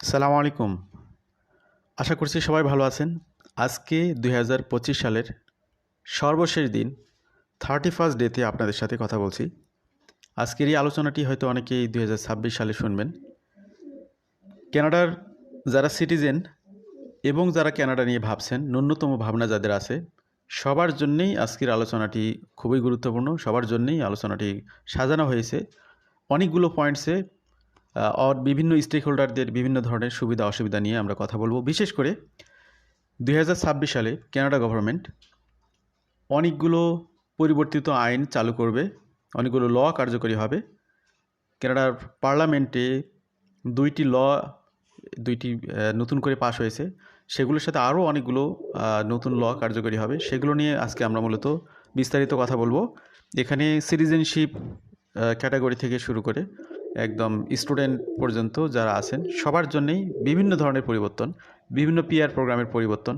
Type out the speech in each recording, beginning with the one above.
সালামু আলাইকুম। আশা করছি সবাই ভালো আছেন। আজকে ২০২৫ সালের সর্বশেষ দিন 31st ডেতে আপনাদের সাথে কথা বলছি। আজকের এই আলোচনাটি হয়তো অনেকেই ২০২৬ সালে শুনবেন। কানাডার যারা সিটিজেন এবং যারা কানাডা নিয়ে ভাবছেন, ন্যূনতম ভাবনা যাদের আছে, সবার জন্যেই আজকের আলোচনাটি খুবই গুরুত্বপূর্ণ। সবার জন্যেই আলোচনাটি সাজানো হয়েছে। অনেকগুলো পয়েন্টসে বিভিন্ন স্টেক হোল্ডারদের বিভিন্ন ধরনের সুবিধা অসুবিধা নিয়ে আমরা কথা বলবো। বিশেষ করে ২০২৬ সালে কানাডা গভর্নমেন্ট অনেকগুলো পরিবর্তিত আইন চালু করবে, অনেকগুলো ল কার্যকরী হবে। কানাডার পার্লামেন্টে দুইটি নতুন করে পাশ হয়েছে, সেগুলোর সাথে আরও অনেকগুলো নতুন ল কার্যকরী হবে। সেগুলো নিয়ে আজকে আমরা মূলত বিস্তারিত কথা বলবো। এখানে সিটিজেনশিপ ক্যাটাগরি থেকে শুরু করে একদম স্টুডেন্ট পর্যন্ত যারা আছেন সবার জন্যেই বিভিন্ন ধরনের পরিবর্তন, বিভিন্ন পিআর প্রোগ্রামের পরিবর্তন,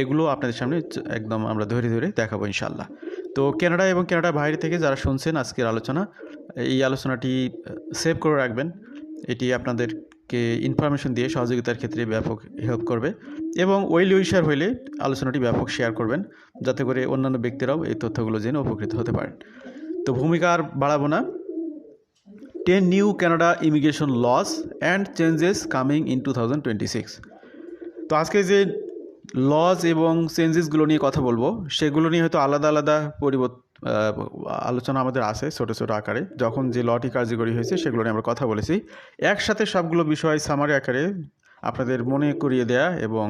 এগুলো আপনাদের সামনে একদম আমরা ধরে ধরে দেখাবো ইনশাল্লাহ। তো কানাডা এবং কানাডার বাইরে থেকে যারা শুনছেন আজকের আলোচনা, এই আলোচনাটি সেভ করে রাখবেন। এটি আপনাদেরকে ইনফরমেশন দিয়ে সহযোগিতার ক্ষেত্রে ব্যাপক হেল্প করবে এবং ওয়েল উইশার হইলে আলোচনাটি ব্যাপক শেয়ার করবেন, যাতে করে অন্যান্য ব্যক্তিরাও এই তথ্যগুলো জেনে উপকৃত হতে পারেন। তো ভূমিকা আর বাড়াবো না। 10 new Canada immigration laws and changes coming in 2026। তো আজকে যে লজ এবং চেঞ্জেসগুলো নিয়ে কথা বলবো, সেগুলো নিয়ে হয়তো আলাদা আলাদা আলোচনা আমাদের আছে ছোটো ছোটো আকারে। যখন যে লটি কার্যকরী হয়েছে সেগুলো নিয়ে আমরা কথা বলেছি। একসাথে সবগুলো বিষয় সামারি আকারে আপনাদের মনে করিয়ে দেয়া এবং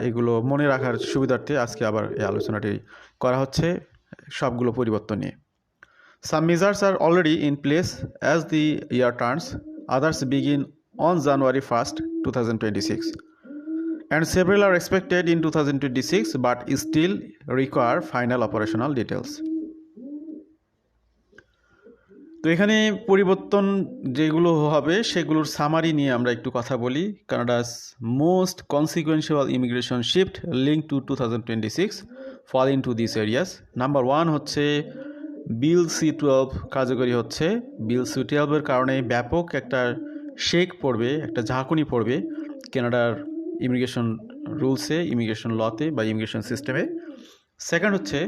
এগুলো মনে রাখার সুবিধার্থে আজকে আবার এই আলোচনাটি করা হচ্ছে সবগুলো পরিবর্তন নিয়ে। Some measures are already in place as the year turns, others begin on January 1st, 2026. And several are expected in 2026 but still require final operational details. তো এখানে পরিবর্তন যেগুলো হবে সেগুলোর সামারি নিয়ে আমরা একটু কথা বলি। Canada's most consequential immigration shift link to 2026 fall into this areas. Number 1 হচ্ছে বিল C-12 কার্যকরী হচ্ছে। বিল C-12-এর কারণে ব্যাপক একটা শেক পড়বে, একটা ঝাঁকুনি পড়বে কানাডার ইমিগ্রেশন রুলসে, ইমিগ্রেশন লতে বা ইমিগ্রেশন সিস্টেমে। সেকেন্ড হচ্ছে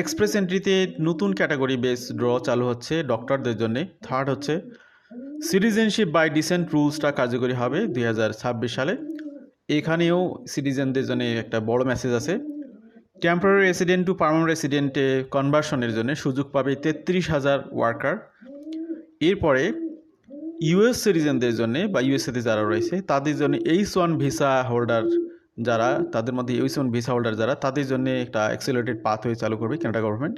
এক্সপ্রেস এন্ট্রিতে নতুন ক্যাটাগরি বেস ড্র চালু হচ্ছে ডক্টরদের জন্য। থার্ড হচ্ছে সিটিজেনশিপ বাই ডিসেন্ট রুলসটা কার্যকরী হবে 2026 সালে। এখানেও সিটিজেনদের জন্য একটা বড় মেসেজ আছে। টেম্পোরারি রেসিডেন্ট টু পার্মানেন্ট রেসিডেন্টে কনভার্সনের জন্য সুযোগ পাবে 33,000 ওয়ার্কার। এরপরে ইউএস সিটিজেনদের জন্য বা ইউএসএতে যারা রয়েছে তাদের জন্য H-1 ভিসা হোল্ডার যারা, তাদের মধ্যে H-1 ভিসা হোল্ডার যারা, তাদের জন্য একটা অ্যাক্সিলারেটেড পাথওয়ে চালু করবে কানাডা গভর্নমেন্ট।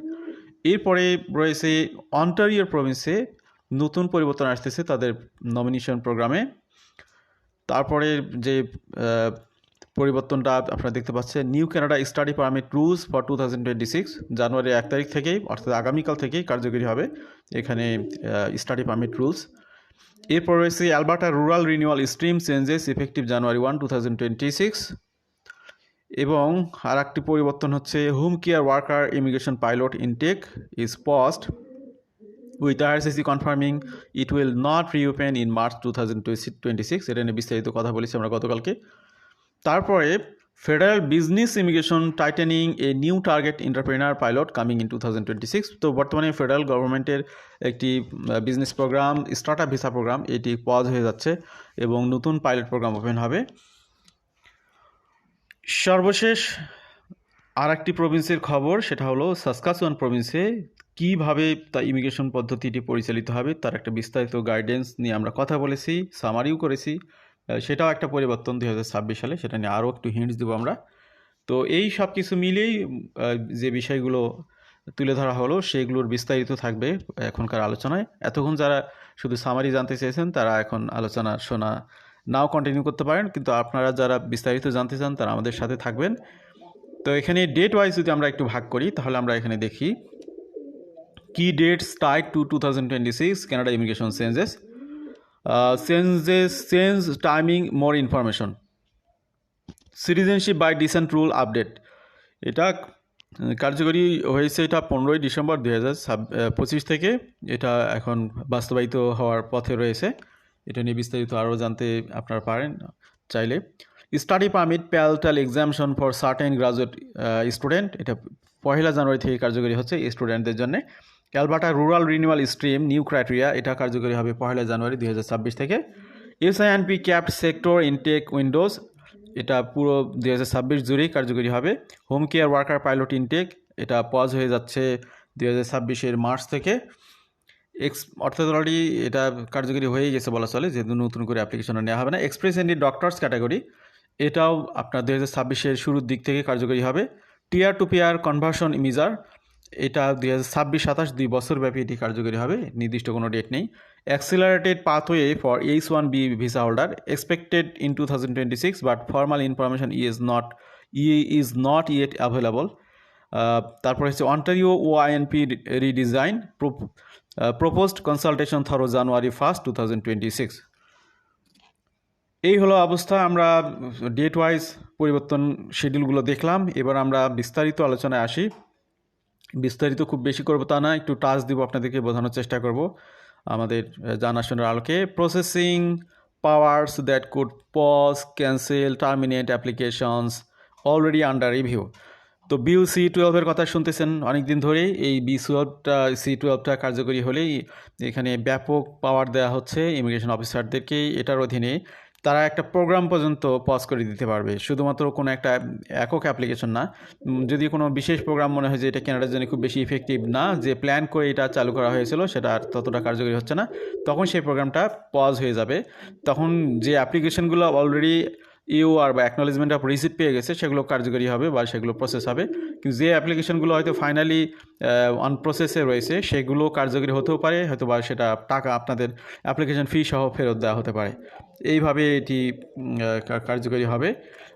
এরপরে রয়েছে অন্টারিও প্রভিন্সে নতুন পরিবর্তন আসতেছে তাদের নমিনেশন প্রোগ্রামে। তারপরে যে পরিবর্তনটা আপনারা দেখতে পাচ্ছেন, new Canada study permit rules for 2026 জানুয়ারি 1 তারিখ থেকেই, অর্থাৎ আগামীকাল থেকেই কার্যকরী হবে এখানে স্টাডি পারমিট রুলস। এরপর রয়েছে Alberta rural renewal stream changes effective January 1, 2026। এবং আর একটি পরিবর্তন হচ্ছে home care worker immigration pilot intake is paused with IRCC confirming it will not reopen in March 2026। এটা নিয়ে বিস্তারিত কথা বলেছি আমরা গতকালকে। তারপরে federal business immigration tightening a new target entrepreneur pilot coming in 2026। তো বর্তমানে ফেডারেল গভর্নমেন্টের একটি business program, startup visa program, এটি পজ হয়ে যাচ্ছে এবং নতুন পাইলট প্রোগ্রাম ওপেন হবে। সর্বশেষ আর একটি প্রভিন্সের খবর, সেটা হলো সাসকাচুয়ান প্রভিন্সে কীভাবে তা ইমিগ্রেশন পদ্ধতিটি পরিচালিত হবে তার একটা বিস্তারিত গাইডেন্স নিয়ে আমরা কথা বলেছি, সামারিও করেছি। সেটাও একটা পরিবর্তন 2026 সালে, সেটা নিয়ে আরও একটু হিন্টস দেবো আমরা। তো এই সব কিছু মিলেই যে বিষয়গুলো তুলে ধরা হলো সেগুলোর বিস্তারিত থাকবে এখনকার আলোচনায়। এতক্ষণ যারা শুধু সামারি জানতে চেয়েছেন তারা এখন আলোচনা শোনা নাও কন্টিনিউ করতে পারেন, কিন্তু আপনারা যারা বিস্তারিত জানতে চান তারা আমাদের সাথে থাকবেন। তো এখানে ডেট ওয়াইজ যদি আমরা একটু ভাগ করি তাহলে আমরা এখানে দেখি কি dates tied to 2026 Canada immigration changes. Change timing more information, citizenship by descent rule update. এটা কার্যকরী হয়েছে এটা 15ই ডিসেম্বর 2025 থেকে। এটা এখন বাস্তবায়িত হওয়ার পথে রয়েছে এটা নিয়ে বিস্তারিত আরও জানতে আপনারা পারেন চাইলে। Study permit PAL TAL exemption for certain graduate student, এটা 1 জানুয়ারি থেকে কার্যকরী হচ্ছে স্টুডেন্টদের জন্য। Alberta rural renewal stream new criteria, এটা কার্যকরী হবে 1 জানুয়ারি 2026 থেকে। SINP capped sector intake windows, এটা পুরো 2026 জুড়েই কার্যকরী হবে। Home care worker pilot intake, এটা পজ হয়ে যাচ্ছে 2026 মার্চ থেকে। অর্থাৎ অলরেডি এটা কার্যকরী হয়ে গেছে বলা চলে, যেহেতু নতুন করে অ্যাপ্লিকেশন নেওয়া হবে না। এক্সপ্রেস এন্ডি ডক্টরস ক্যাটাগরি, এটাও আপনার 2026 শুরুর দিক থেকে কার্যকরী হবে। টিয়ার টু পেয়ার কনভার্সন ইমিজার, এটা 2026-27 2 বছরব্যাপী এটি কার্যকরী হবে, নির্দিষ্ট কোনো ডেট নেই। Accelerated pathway for H1B visa holder expected in 2026 but formal information is not yet available. তারপর হচ্ছে Ontario OINP redesign proposed consultation through January 1, 2026। এই হলো অবস্থা। আমরা ডেট ওয়াইজ পরিবর্তন শিডিউলগুলো দেখলাম। এবার আমরা বিস্তারিত আলোচনায় আসি। বিস্তারিত খুব বেশি করবো তা না, একটু টাচ দিব, আপনাদেরকে বোঝানোর চেষ্টা করব আমাদের জানাশোনার আলোকে। Processing powers that could pause cancel terminate applications already under review. তো বিল C12 কথা শুনতেছেন অনেক দিন ধরেই। এই C12টা কার্যকরী হলেই এখানে ব্যাপক পাওয়ার দেওয়া হচ্ছে ইমিগ্রেশন অফিসারদেরকে। এটার অধীনে তারা একটা প্রোগ্রাম পর্যন্ত পজ করে দিতে পারবে, শুধুমাত্র কোনো একটা একক অ্যাপ্লিকেশন না। যদি কোনো বিশেষ প্রোগ্রাম মনে হয় যে এটা কেনাডার জন্য খুব বেশি ইফেক্টিভ না, যে প্ল্যান করে এটা চালু করা হয়েছিল সেটা আর ততটা কার্যকরী হচ্ছে না, তখন সেই প্রোগ্রামটা পজ হয়ে যাবে। তখন যে অ্যাপ্লিকেশনগুলো অলরেডি ইউআর বা অ্যাকনোলেজমেন্ট অফ রিসিপ্ট পেয়ে গেছে সেগুলো কার্যকরী হবে বা সেগুলো প্রসেস হবে। কিন্তু যে অ্যাপ্লিকেশনগুলো হয়তো ফাইনালি অন প্রসেসে রয়েছে সেগুলো কার্যকরী হতেও পারে, হয়তো বা সেটা টাকা আপনাদের অ্যাপ্লিকেশন ফি সহ ফেরত দেওয়া হতে পারে। এইভাবে এটি কার্যকরী হবে।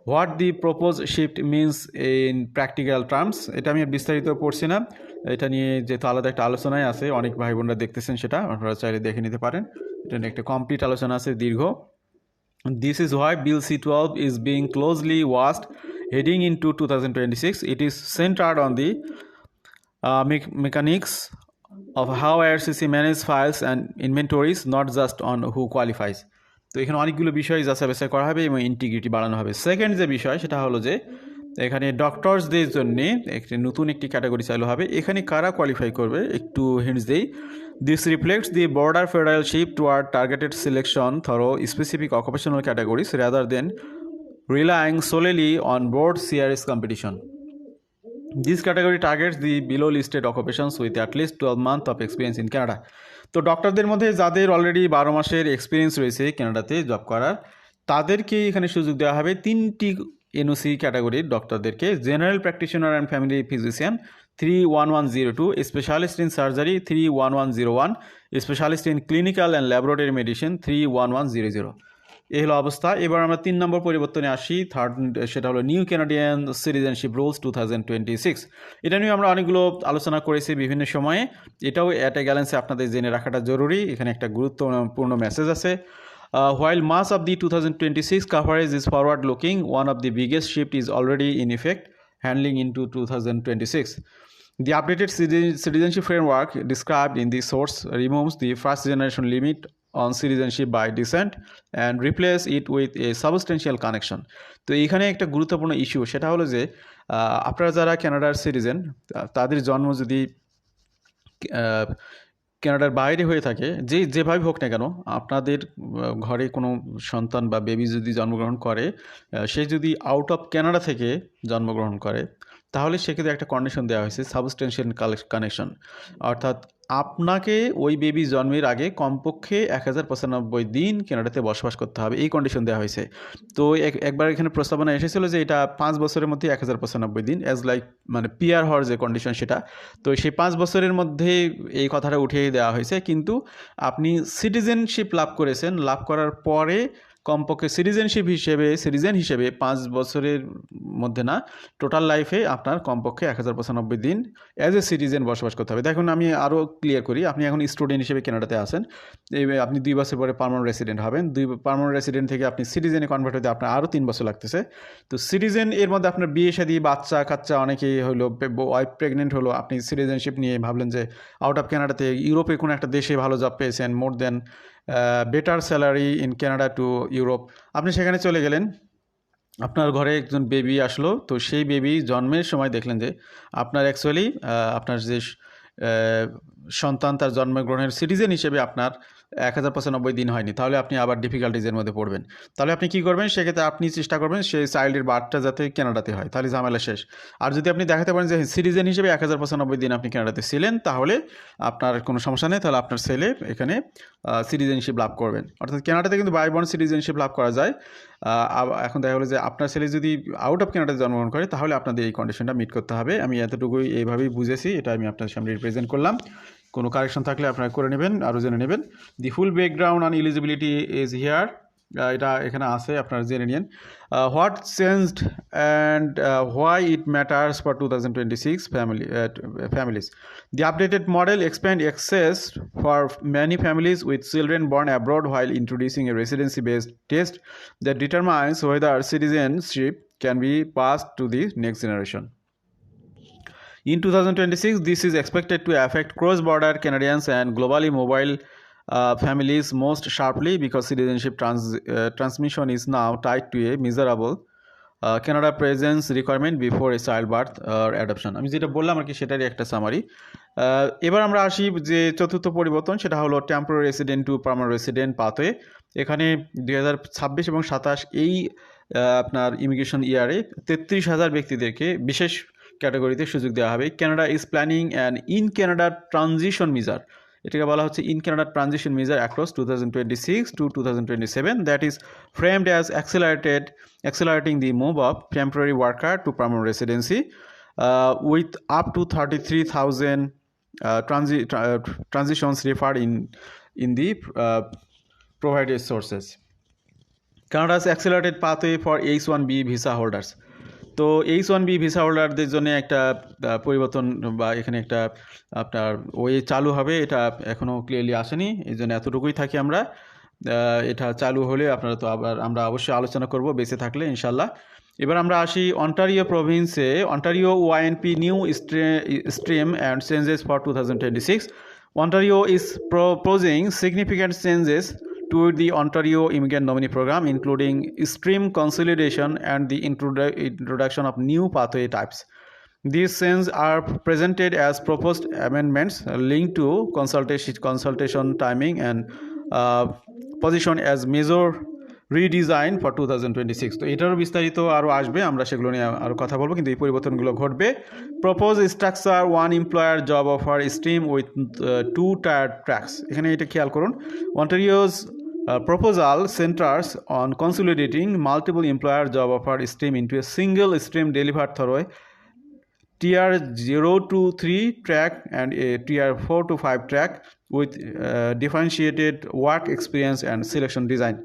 What the propose shift means in practical terms, এটা আমি বিস্তারিত পড়ছি না, এটা নিয়ে যেহেতু আলাদা একটা আলোচনায় আছে, অনেক ভাই বোনরা দেখতেছেন, সেটা আপনারা চাইলে দেখে নিতে পারেন। এটা নিয়ে একটা কমপ্লিট আলোচনা আছে দীর্ঘ। This is why Bill C12 is being closely watched heading into 2026. It is centered on the mechanics of how IRCC manage files and inventories, not just on who qualifies. তো এখানে অনেকগুলো বিষয় যাচাই বাছাই করা হবে এবং ইন্টিগ্রিটি বাড়ানো হবে। সেকেন্ড যে বিষয় সেটা হলো যে এখানে ডক্টরসদের জন্য নতুন একটি ক্যাটাগরি চালু হবে। এখানে কারা কোয়ালিফাই করবে একটু হিন্টস দেই। This reflects the broader federal shift toward targeted selection through specific occupational categories rather than relying solely on broad CRS competition. This category targets the below listed occupations with at least 12 months of experience in Canada. তো ডক্টরদের মধ্যে যাদের already 12 মাসের experience রয়েছে কানাডাতে job করার, তাদেরকে এখানে সুযোগ দেওয়া হবে। 3টি এনওসি ক্যাটাগরির ডক্টরদেরকে: general practitioner and family physician 31102, specialist in surgery 31101, specialist in clinical and laboratory medicine 31100। এই হলো অবস্থা। এবার আমরা 3 নম্বর পরিবর্তনে আসি, থার্ড, সেটা হলো নিউ কানাডিয়ান সিটিজেনশিপ রুলস 2026। এটা নিয়ে আমরা অনেকগুলো আলোচনা করেছি বিভিন্ন সময়ে, এটাও অ্যাট এ গ্যালেন্সে আপনাদের জেনে রাখাটা জরুরি। এখানে একটা গুরুত্বপূর্ণ মেসেজ আছে। While much of the 2026 coverage is forward looking, one of the biggest shift is already in effect, handling into 2026. The updated citizenship framework described in the source removes the first generation limit on citizenship by descent and replace it with a substantial connection. তো এইখানে একটা গুরুত্বপূর্ণ issue, সেটা হলো যে আপনারা যারা কানাডার সিটিজেন, তাদের জন্ম যদি কানাডার বাইরে হয়ে থাকে, যেভাবে হোক না কেন, আপনাদের ঘরে কোনো সন্তান বা বেবি যদি জন্মগ্রহণ করে, সে যদি আউট অফ কানাডা থেকে জন্মগ্রহণ করে, তাহলে সেক্ষেত্রে একটা কন্ডিশন দেওয়া হয়েছে সাবস্টেনশিয়াল কানেকশন। অর্থাৎ আপনাকে ওই বেবি জন্মের আগে কমপক্ষে 1095 দিন কানাডাতে বসবাস করতে হবে, এই কন্ডিশন দেওয়া হয়েছে। তো একবার এখানে প্রস্তাবনা এসেছিল যে এটা 5 বছরের মধ্যে 1095 দিন, অ্যাজ লাইক মানে পিআর হওয়ার যে কন্ডিশন সেটা। তো সেই 5 বছরের মধ্যে এই কথাটা উঠিয়ে দেওয়া হয়েছে। কিন্তু আপনি সিটিজেনশিপ লাভ করেছেন, লাভ করার পরে কমপক্ষে সিটিজেন হিসেবে 5 বছরের মধ্যে না, টোটাল লাইফে আপনার কমপক্ষে 1095 দিন অ্যাজ এ সিটিজেন বসবাস করতে হবে। দেখুন আমি আরও ক্লিয়ার করি, আপনি এখন স্টুডেন্ট হিসেবে কানাডাতে আসেন, আপনি 2 বছর পরে পার্মানেন্ট রেসিডেন্ট হবেন। পার্মানেন্ট রেসিডেন্ট থেকে আপনি সিটিজেনে কনভার্ট হতে আপনার আরও 3 বছর লাগতেছে। তো সিটিজেন এর মধ্যে আপনার বিয়ে শাদী, বাচ্চা কাচ্চা অনেকেই হলো, ওয়াইফ প্রেগনেন্ট হলো, আপনি সিটিজেনশিপ নিয়ে ভাবলেন যে আউট অফ কানাডাতে ইউরোপে কোনো একটা দেশে ভালো জব পেয়েছেন, more than better salary in Canada to Europe. আপনি সেখানে চলে গেলেন, আপনার ঘরে একজন বেবি আসলো, তো সেই বেবি জন্মের সময় দেখলেন যে আপনার অ্যাকচুয়ালি আপনার যে সন্তান তার জন্মগ্রহণের সিটিজেন হিসেবে আপনার 1095 দিন হয়নি, তাহলে আপনি আবার ডিফিকাল্টিজের মধ্যে পড়বেন। তাহলে আপনি কী করবেন, সেক্ষেত্রে আপনি চেষ্টা করবেন সেই চাইল্ডের বার্থটা যাতে কানাডাতে হয়, তাহলে ঝামেলা শেষ। আর যদি আপনি দেখাতে পারেন যে সিটিজেন হিসেবে 1095 দিন আপনি কানাডাতে ছিলেন, তাহলে আপনার কোনো সমস্যা নেই, তাহলে আপনার ছেলে এখানে সিটিজেনশিপ লাভ করবেন। অর্থাৎ কানাডাতে কিন্তু বাই বর্ন সিটিজেনশিপ লাভ করা যায়। এখন দেখা হলো যে আপনার ছেলে যদি আউট অফ কানাডাতে জন্মগ্রহণ করে, তাহলে আপনাদের এই কন্ডিশনটা মিট করতে হবে। আমি এতটুকুই এইভাবেই বুঝেছি, এটা আমি আপনার সামনে রিপ্রেজেন্ট করলাম। কোনো কারেকশন থাকলে আপনারা করে নেবেন, আরও জেনে নেবেন। The full background on eligibility is here, এটা এখানে আছে, আপনারা জেনে নিন। What changed and why it matters for 2026 families. The updated model expand access for many families with children born abroad while introducing a residency-based test that determines whether citizenship can be passed to the next generation. In 2026, this is expected to affect cross-border Canadians and globally mobile families most sharply because citizenship transmission is now tied to a measurable Canada presence requirement before a child birth or adoption. আমি যেটা বললাম আর কি সেটারই একটা summary. এবার আমরা আসি যে চতুর্থ পরিবর্তন, সেটা হলো temporary resident to permanent resident pathway. এখানে 2026 এবং 27 এই আপনার ইমিগ্রেশন ইয়ারে 33,000 ব্যক্তিদেরকে বিশেষ ক্যাটাগরিতে সুযোগ দেওয়া হবে। Canada is planning an in Canada transition measure, এটাকে বলা হচ্ছে in Canada transition measure across 2026 to 2027 that is framed as accelerating the move of temporary worker to permanent residency with up to 33,000 transitions referred in the provided sources. Canada's accelerated pathway for H-1B visa holders. তো H-1B visa হোল্ডারদের জন্য একটা পরিবর্তন বা এখানে একটা আপনার way চালু হবে, এটা এখনও ক্লিয়ারলি আসেনি, এই জন্য এতটুকুই থাকি আমরা। এটা চালু হলে আপনারা তো আবার আমরা অবশ্যই আলোচনা করব বেঁচে থাকলে ইনশাল্লাহ। এবার আমরা আসি অন্টারিও প্রভিন্সে Ontario YNP new stream and changes for 2026. Ontario is proposing significant changes to the Ontario Immigrant Nominee Program, including stream consolidation and the introduction of new pathway types. These changes are presented as proposed amendments linked to consultation timing and position as major redesign for 2026. তো এটারও বিস্তারিত আরও আসবে, আমরা সেগুলো নিয়ে আরও কথা বলবো, কিন্তু এই পরিবর্তনগুলো ঘটবে। Propose structure one employer job offer stream with 2 tyre tracks. এখানে এটা খেয়াল করুন, অন্টারিওজ proposal centers on consolidating multiple employer job offer stream into a single stream delivered through a tier 0 to 3 track and a tier 4 to 5 track with differentiated work experience and selection design.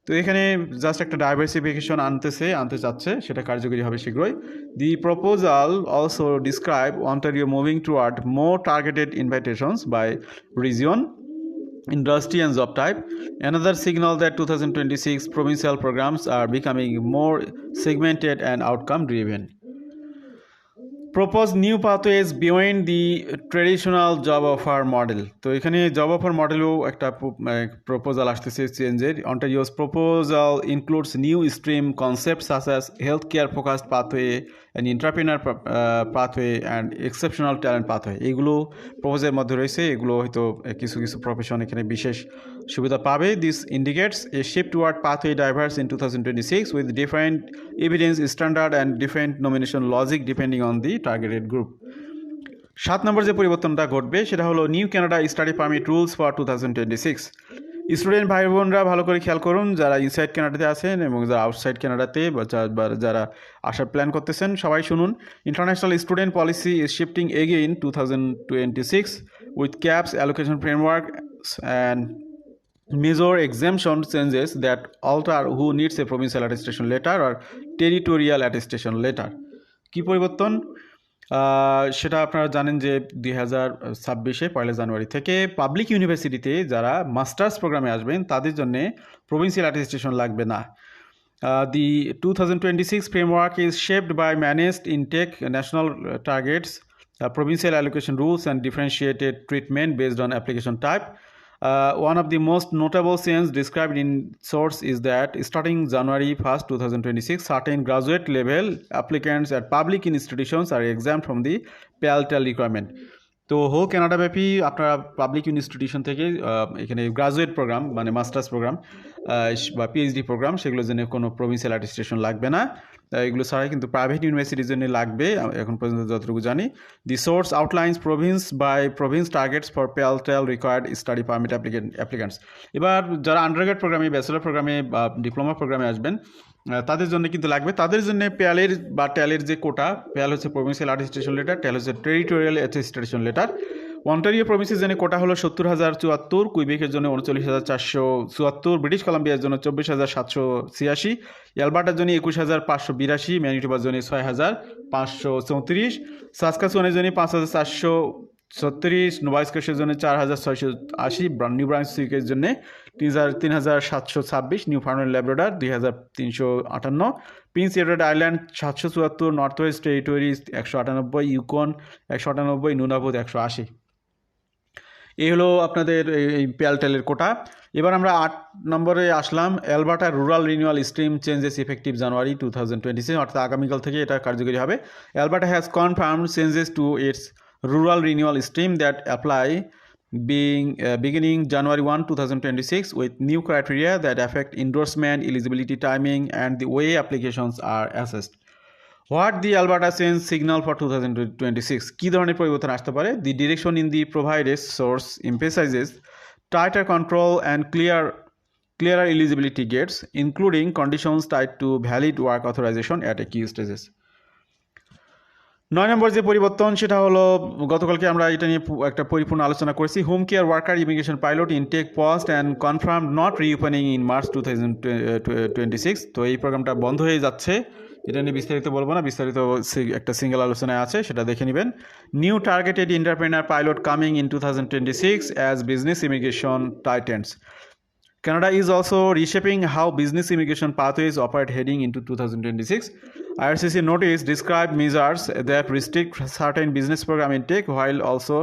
তো এখানে just একটা diversification আনতে চাচ্ছে, সেটা কার্যকরী হবে শীঘ্রই। The proposal also describe Ontario moving toward more targeted invitations by region, industry and job type. Another signal that 2026 provincial programs are becoming more segmented and outcome driven. Propose new pathways beyond the traditional job offer model. তো এখানে job offer মডেলও একটা proposal আসতেছে চেঞ্জের। Ontario's proposal includes new stream concepts such as healthcare focused pathway, an entrepreneur pathway and exceptional talent pathway. এগুলো প্রপোজালের মধ্যে রয়েছে, এগুলো হয়তো কিছু প্রফেশন এখানে বিশেষ সুবিধা পাবে। This indicates a shift toward pathway diverse in 2026 with different evidence standard and different nomination logic depending on the targeted group. 7 নম্বর যে পরিবর্তনটা ঘটবে সেটা হলো new Canada study permit rules for 2026। Student ভাই বোনরা ভালো করে খেয়াল করুন, যারা ইনসাইড কানাডাতে আছেন এবং যারা আউটসাইড কানাডাতে বা যারা আসার প্ল্যান করতেছেন সবাই শুনুন। International student policy is shifting again 2026 with caps allocation framework and major exemption changes that alter who needs a provincial attestation letter or territorial attestation letter. কি পরিবর্তন সেটা আপনারা জানেন যে 2026 পয়লা জানুয়ারি থেকে পাবলিক ইউনিভার্সিটিতে যারা মাস্টার্স প্রোগ্রামে আসবেন তাদের জন্য প্রভিন্সিয়াল অ্যাটেস্টেশন লাগবে না। The 2026 framework is shaped by managed intake, national targets, provincial allocation rules and differentiated treatment based on application type. One of the most notable changes described in source is that starting January 1st, 2026, certain graduate level applicants at public institutions are exempt from the PAL-TEL requirement. তো whole Canada ব্যাপী আপনারা public institution থেকে এখানে graduate programme মানে masters program বা PhD programme সেগুলোর জন্য কোনো প্রভিন্সিয়াল অ্যাটেস্টেশন লাগবে না, এগুলো ছাড়াই কিন্তু প্রাইভেট ইউনিভার্সিটির জন্য লাগবে এখন পর্যন্ত যতটুকু জানি। দি source outlines Province targets for PAL-TEL required study permit applicants. এবার যারা আন্ডারগ্রেড প্রোগ্রামে, ব্যাচেলর প্রোগ্রামে বা ডিপ্লোমা প্রোগ্রামে আসবেন তাদের জন্য কিন্তু লাগবে। তাদের জন্য প্যালের বা টেলের যে কোটা, প্যাল হচ্ছে প্রভিন্সিয়াল অ্যাটেস্টেশন লেটার, টেল হচ্ছে টেরিটোরিয়াল অ্যাটেস্টেশন লেটার। অন্টারিও প্রভিন্সের জন্য কোটা হলো 70,074, কুইবেকের জন্য 39,474, ব্রিটিশ কলাম্বিয়ার জন্য 24,786, অ্যালবার্টার জন্য 21,582, ম্যানিটোবার জন্য 6,534, সাসকাচুয়ানের জন্য 5,436, নোভা স্কটিয়ার জন্য 4,680, নিউ ব্রান্সউইকের জন্য 3,726, Newfoundland Labrador 2,358, Prince Edward Island 774, Northwest Territories 198, Yukon 198, Nunavut 180। এই হলো আপনাদের এই PAL-TEL-এর কোটা। এবার আমরা 8 নম্বরে আসলাম। Alberta rural renewal stream changes effective January 2026, অর্থাৎ আগামীকাল থেকে এটা কার্যকরী হবে। Alberta has confirmed changes to its rural renewal stream that apply beginning January 1, 2026 with new criteria that affect endorsement, eligibility timing, and the way applications are assessed. What the Alberta change signal for 2026? কি ধরনের পরিবর্তন আসতে পারে? The direction in the provided source emphasizes tighter control and clearer eligibility gates, including conditions tied to valid work authorization at a key stages. 9 নম্বর যে পরিবর্তন সেটা হলো, গতকালকে আমরা এটা নিয়ে একটা পরিপূর্ণ আলোচনা করেছি। Home care worker immigration pilot intake paused and confirm not reopening in March 2026। তো এই প্রোগ্রামটা বন্ধ হয়ে যাচ্ছে, এটা নিয়ে বিস্তারিত বলবো না, বিস্তারিত একটা সিঙ্গেল আলোচনায় আছে, সেটা দেখে নেবেন। New targeted entrepreneur pilot coming in 2026 as business immigration titans. Canada is also reshaping how business immigration pathways operate heading into 2026. IRCC notice described measures that restrict certain business program intake, while also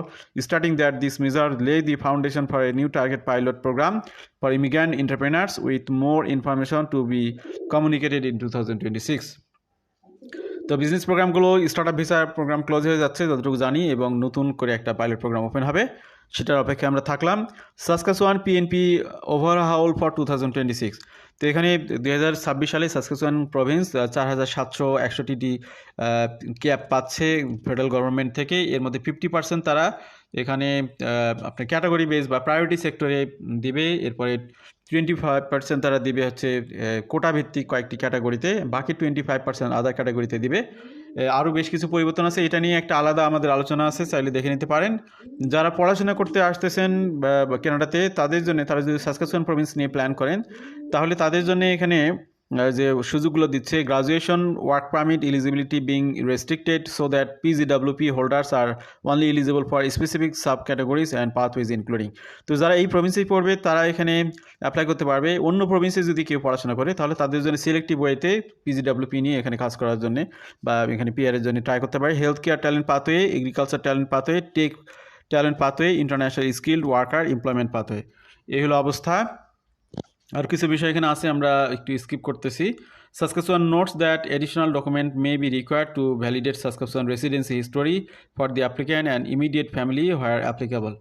stating that this measure lay the foundation for a new target pilot program for immigrant entrepreneurs, with more information to be communicated in 2026. তো business প্রোগ্রামগুলো startup visa programme close হয়ে যাচ্ছে যতটুকু জানি, এবং নতুন করে একটা পাইলট প্রোগ্রাম ওপেন হবে, সেটার অপেক্ষায় আমরা থাকলাম। Saskatchewan PNP overhaul for 2026। তো এখানে 2026 সালে সাসকাচুয়ান প্রভিন্স 4,761টি ক্যাব পাচ্ছে ফেডারেল গভর্নমেন্ট থেকে। এর মধ্যে 50% তারা এখানে আপনার ক্যাটাগরি বেস বা প্রায়োরিটি সেক্টরে দিবে। এরপরে 25% তারা দিবে হচ্ছে কোটা ভিত্তিক কয়েকটি ক্যাটাগরিতে, বাকি 25% আদার ক্যাটাগরিতে দিবে। আরও বেশ কিছু পরিবর্তন আছে, এটা নিয়ে একটা আলাদা আমাদের আলোচনা আছে, চাইলে দেখে নিতে পারেন। যারা পড়াশোনা করতে আসতেছেন কানাডাতে তাদের জন্য, তারা যদি সাসকাচুয়ান প্রভিন্স নিয়ে প্ল্যান করেন তাহলে তাদের জন্য এখানে যে সুযোগগুলো দিচ্ছে, graduation work permit eligibility being restricted so that PGWP holders are only eligible for specific sub categories and pathways including. তো যারা এই প্রভিন্সেই পড়বে তারা এখানে অ্যাপ্লাই করতে পারবে। অন্য প্রভিন্সে যদি কেউ পড়াশোনা করে তাহলে তাদের জন্য সিলেক্টিভ ওয়েতে PGWP নিয়ে এখানে কাজ করার জন্য বা এখানে PR-এর জন্য ট্রাই করতে পারে। Health care talent pathway, agriculture talent pathway, tech talent pathway, international skilled worker employment pathway. এই হলো অবস্থা। আর কিছু বিষয় এখানে আছে, আমরা একটু স্কিপ করতেছি। Saskatchewan notes that additional document may be required to validate Saskatchewan residency history for the applicant and immediate family where applicable.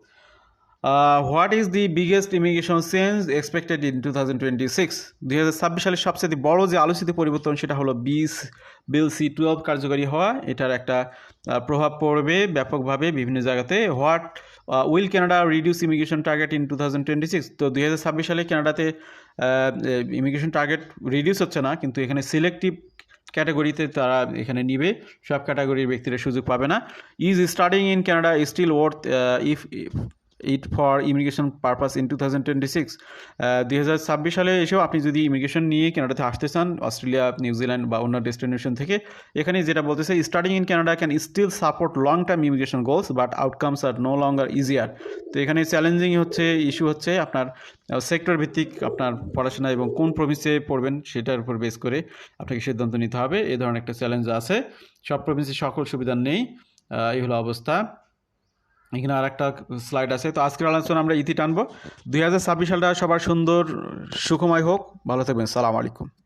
What is the biggest immigration change expected in 2026? 2026 সালে সবচেয়ে বড় যে আলোচিত পরিবর্তন সেটা হলো বিল C-12 কার্যকরী হওয়া। এটার একটা প্রভাব পড়বে ব্যাপকভাবে বিভিন্ন জায়গাতে। What will Canada reduce immigration target in 2026? তো 2026 সালে কানাডাতে ইমিগ্রেশন টার্গেট রিডিউস হচ্ছে না, কিন্তু এখানে সিলেক্টিভ ক্যাটাগরিতে তারা এখানে নিবে, সব ক্যাটাগরির ব্যক্তিরা সুযোগ পাবে না। Is studying in Canada still worth if it for immigration purpose in 2026? 2026 সালে এসেও আপনি যদি ইমিগ্রেশন নিয়ে কানাডাতে আসতে চান, অস্ট্রেলিয়া, নিউজিল্যান্ড বা অন্য ডেস্টিনেশন থেকে, এখানে যেটা বলতেছে, studying in Canada can still support long term immigration goals but outcomes are no longer easier. তো এখানে চ্যালেঞ্জিং ইস্যু হচ্ছে আপনার সেক্টর ভিত্তিক আপনার পড়াশোনা এবং কোন প্রভিন্সে পড়বেন সেটার উপর বেস করে আপনাকে সিদ্ধান্ত নিতে হবে। এই ধরনের একটা চ্যালেঞ্জ আছে, সব প্রভিন্সে সকল সুবিধা নেই। এই হলো অবস্থা। এখানে আর একটা স্লাইড আছে। তো আজকের আলোচনা আমরা ইতি টানবো। 2026 সালটা সবার সুন্দর সুখময় হোক। ভালো থাকবেন। সালাম আলাইকুম।